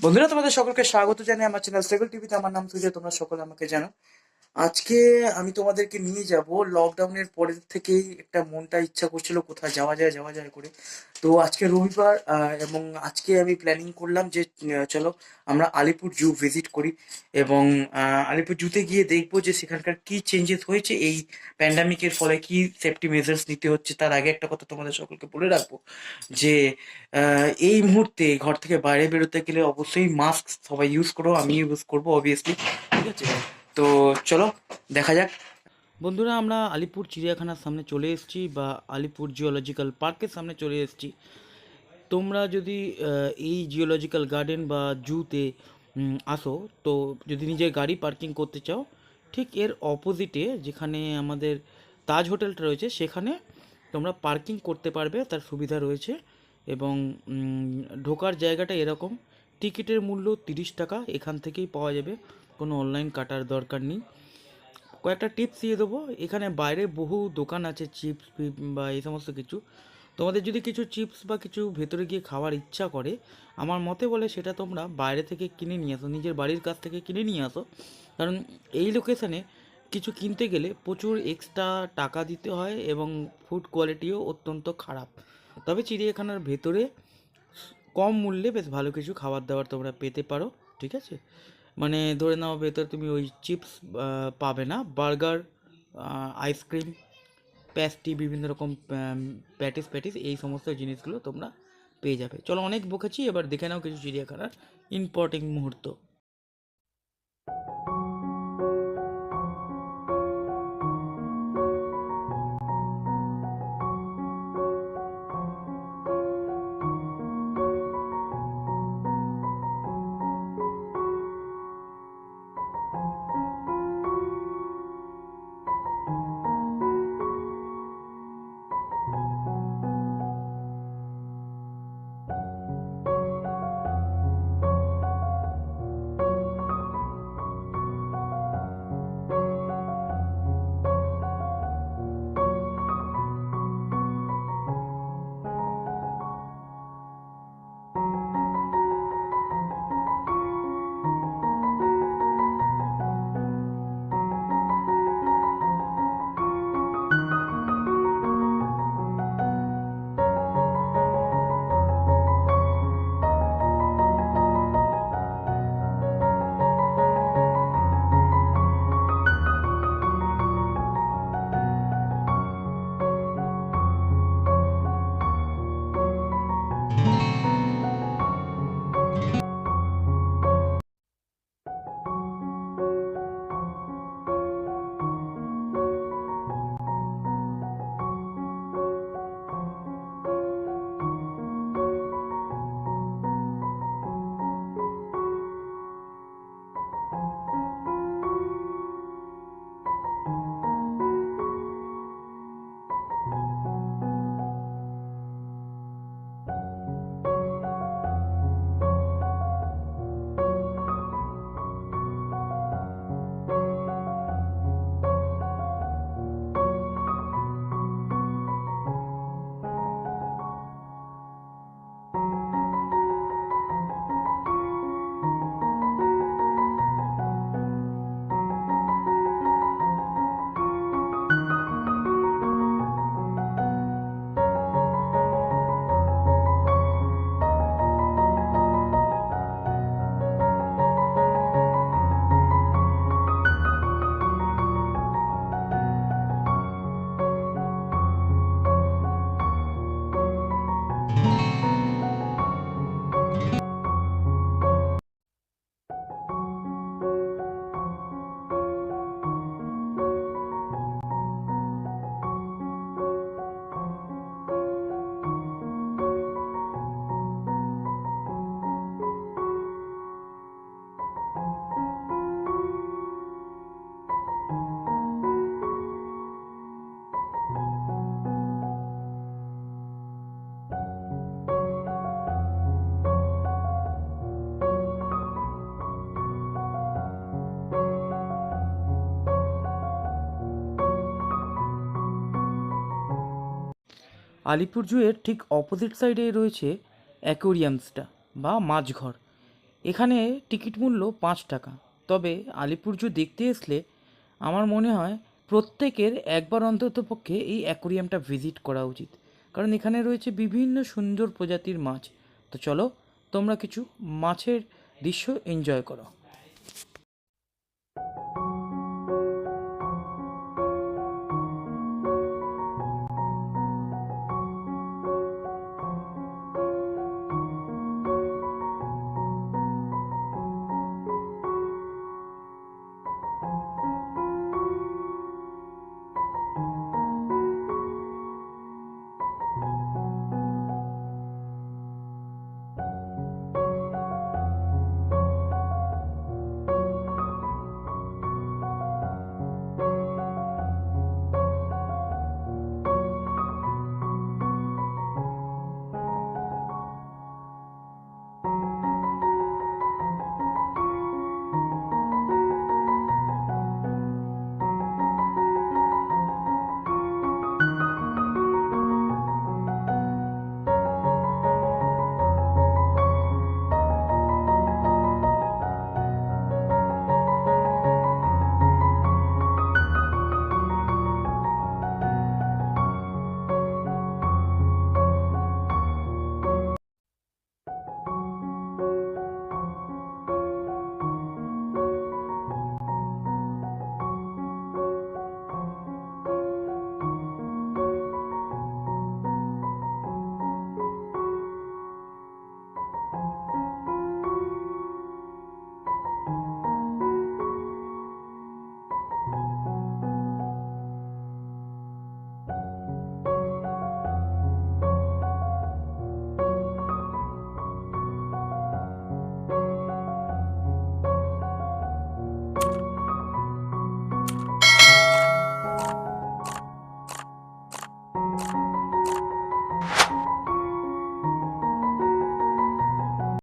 বন্ধুরা, তোমাদের সকলকে স্বাগত জানাই আমার চ্যানেল সেভেল টিভিতে। আমার নাম সুজয়, তোমরা সকলে আমাকে জানো। আজকে আমি তোমাদেরকে নিয়ে যাব লকডাউনের পরের থেকেই একটা মনটা ইচ্ছা করছিল কোথায় যাওয়া যায় করে। তো আজকে রবিবার, এবং আজকে আমি প্ল্যানিং করলাম যে চলো আমরা আলিপুর জু ভিজিট করি এবং আলিপুর জুতে গিয়ে দেখবো যে সেখানকার কি চেঞ্জেস হয়েছে এই প্যান্ডামিকের ফলে, কি সেফটি মেজার্স নিতে হচ্ছে। তার আগে একটা কথা তোমাদের সকলকে বলে রাখবো যে এই মুহূর্তে ঘর থেকে বাইরে বেরোতে গেলে অবশ্যই মাস্ক সবাই ইউজ করো, আমি ইউজ করবো অবভিয়াসলি। ঠিক আছে, তো চলো দেখা যাক। বন্ধুরা, আমরা আলিপুর চিড়িয়াখানার সামনে চলে এসেছি বা আলিপুর জিওলজিক্যাল পার্কের সামনে চলে এসেছি। তোমরা যদি এই জিওলজিক্যাল গার্ডেন বা জুতে আসো, তো যদি নিজের গাড়ি পার্কিং করতে চাও, ঠিক এর অপোজিটে যেখানে আমাদের তাজ হোটেলটা রয়েছে সেখানে তোমরা পার্কিং করতে পারবে, তার সুবিধা রয়েছে। এবং ঢোকার জায়গাটা এরকম, টিকিটের মূল্য 30 টাকা, এখান থেকেই পাওয়া যাবে, কোনো অনলাইন কাটার দরকার নেই। কয়েকটা টিপস দিয়ে দেবো, এখানে বাইরে বহু দোকান আছে চিপস বা এই সমস্ত কিছু। তোমাদের যদি কিছু চিপস বা কিছু ভেতরে গিয়ে খাওয়ার ইচ্ছা করে, আমার মতে বলে সেটা তোমরা বাইরে থেকে কিনে নিয়ে আসো, নিজের বাড়ির কাছ থেকে কিনে নিয়ে আসো। কারণ এই লোকেশানে কিছু কিনতে গেলে প্রচুর এক্সট্রা টাকা দিতে হয় এবং ফুড কোয়ালিটিও অত্যন্ত খারাপ। তবে চিড়িয়াখানার ভেতরে কম মূল্যে বেশ ভালো কিছু খাবার দাবার তোমরা পেতে পারো। ঠিক আছে, মানে ধরে নাও ভেতরে তুমি ওই চিপস পাবে না, বার্গার, আইসক্রিম, প্যাস্টি, বিভিন্ন রকম প্যাটিস প্যাটিস এই সমস্ত জিনিসগুলো তোমরা পেয়ে যাবে। চলো, অনেক বকেছি, এবার দেখে নাও কিছু চিড়িয়াখানার ইম্পর্টেন্ট মুহূর্ত। আলিপুর জুয়ের ঠিক অপোজিট সাইডে রয়েছে অ্যাকোরিয়ামসটা বা মাছঘর। এখানে টিকিট মূল্য 5 টাকা। তবে আলিপুর জু দেখতে আসলে আমার মনে হয় প্রত্যেকের একবার অন্তত পক্ষে এই অ্যাকোরিয়ামটা ভিজিট করা উচিত, কারণ এখানে রয়েছে বিভিন্ন সুন্দর প্রজাতির মাছ। তো চলো তোমরা কিছু মাছের দৃশ্য এনজয় করো।